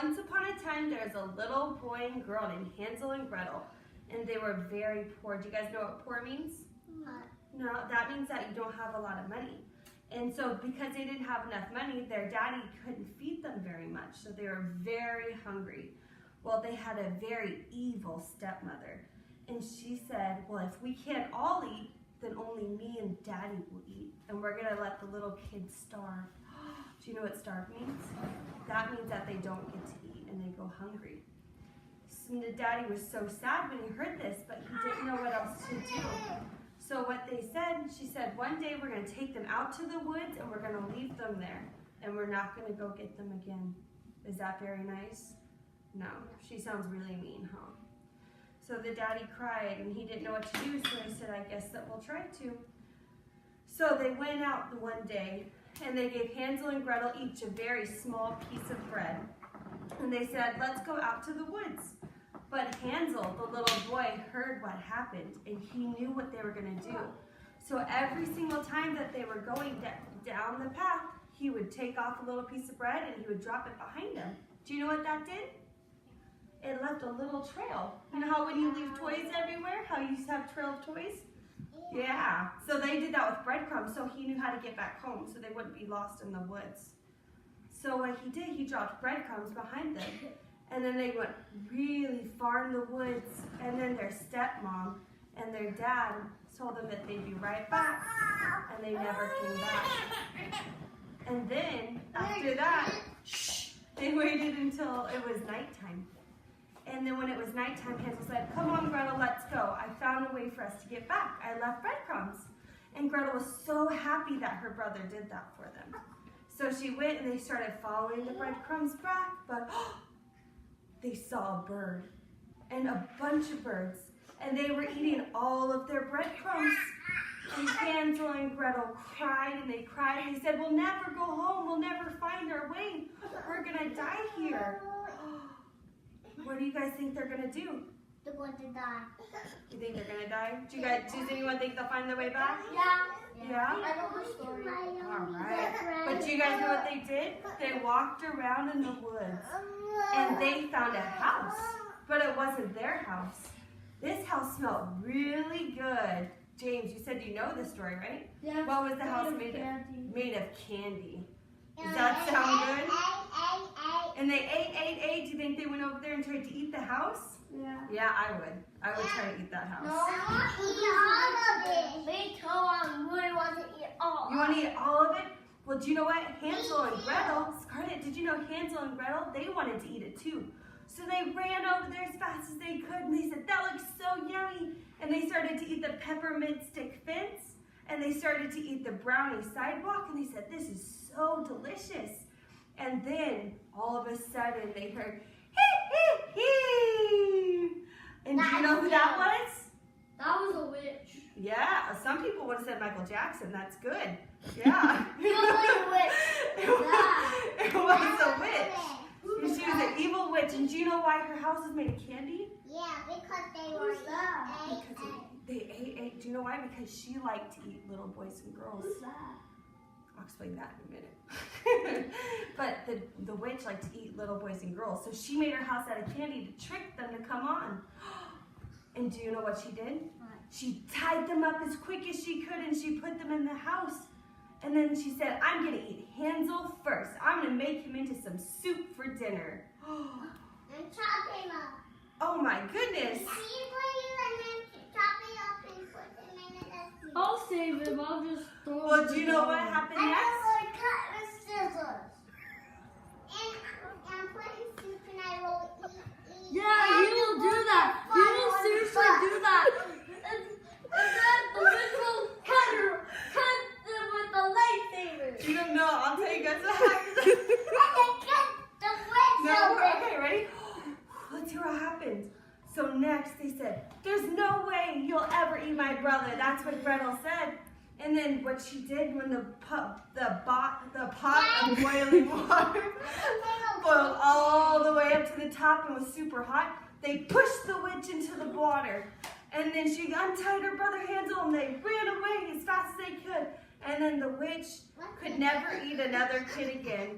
once upon a time, there was a little boy and girl named Hansel and Gretel, and they were very poor. Do you guys know what poor means? No, that means that you don't have a lot of money. And so because they didn't have enough money, their daddy couldn't feed them very much, so they were very hungry. Well, they had a very evil stepmother, and she said, well, if we can't all eat, then only me and daddy will eat, and we're gonna let the little kids starve. Do you know what starve means? That means that they don't get to eat and they go hungry. So the daddy was so sad when he heard this, but he didn't know what else to do. So what they said, she said, one day we're going to take them out to the woods and we're going to leave them there. And we're not going to go get them again. Is that very nice? No, she sounds really mean, huh? So the daddy cried and he didn't know what to do, so he said, I guess that we'll try to. So they went out the one day and they gave Hansel and Gretel each a very small piece of bread. And they said, let's go out to the woods. But Hansel, the little boy, heard what happened and he knew what they were going to do. So every single time that they were going down the path, he would take off a little piece of bread and he would drop it behind him. Do you know what that did? It left a little trail. You know how when you leave toys everywhere, how you used to have trail of toys? Yeah, so they did that with breadcrumbs, so he knew how to get back home so they wouldn't be lost in the woods. So what he did, he dropped breadcrumbs behind them, and then they went really far in the woods, and then their stepmom and their dad told them that they'd be right back, and they never came back. And then, after that, they waited until it was nighttime. And then when it was nighttime, Hansel said, come on, Gretel, let's go. I found a way for us to get back. I left breadcrumbs. And Gretel was so happy that her brother did that for them. So she went and they started following the breadcrumbs back, but they saw a bird and a bunch of birds. And they were eating all of their breadcrumbs. And Hansel and Gretel cried and they cried and they said, we'll never go home. We'll never find our way. We're going to die here. What do you guys think they're going to do? They're going to die. You think they're going to die? Does anyone think they'll find their way back? Yeah. Yeah? I know her story. All right. But do you guys know what they did? They walked around in the woods and they found a house, but it wasn't their house. This house smelled really good. James, you said you know this story, right? Yeah. What was the house made of? Made of candy. Does that sound good? And they ate. Do you think they went over there and tried to eat the house? Yeah. Yeah, I would. I would try to eat that house. No, I want to eat all of it. Me too. I really want to eat all. You want to eat all of it? Well, do you know what? Hansel and Gretel, Scarlett, did you know Hansel and Gretel, they wanted to eat it too. So they ran over there as fast as they could and they said, that looks so yummy. And they started to eat the peppermint stick fence and they started to eat the brownie sidewalk and they said, this is so delicious. And then all of a sudden they heard, hee, hee, hee. And do you know who that was? That was a witch. Yeah, some people would have said Michael Jackson. That's good. Yeah. He was like a witch. It was a witch. She was an evil witch. And do you know why her house is made of candy? Yeah, because they were Because they ate. Do you know why? Because she liked to eat little boys and girls. Who's that? I'll explain that in a minute. But the witch liked to eat little boys and girls. So she made her house out of candy to trick them to come on. And do you know what she did? She tied them up as quick as she could and she put them in the house. And then she said, I'm going to eat Hansel first. I'm going to make him into some soup for dinner. And chop him up. Oh my goodness. I'll save him. I'll just throw him. Well, do you know what happened next? I will cut with scissors. And put his soup and I will eat. Yeah, he will do that. He will seriously do that. And then the witch will cut them with the lightsaber. You don't know. I'll tell you guys what happened. And then cut the witch No, open. okay, ready? Let's hear what happened. So next they said, there's no way you'll ever eat my brother. That's what Gretel said. And then what she did when the pot of boiling water boiled all the way up to the top and was super hot, they pushed the witch into the water. And then she untied her brother Hansel and they ran away as fast as they could. And then the witch could never eat another kid again.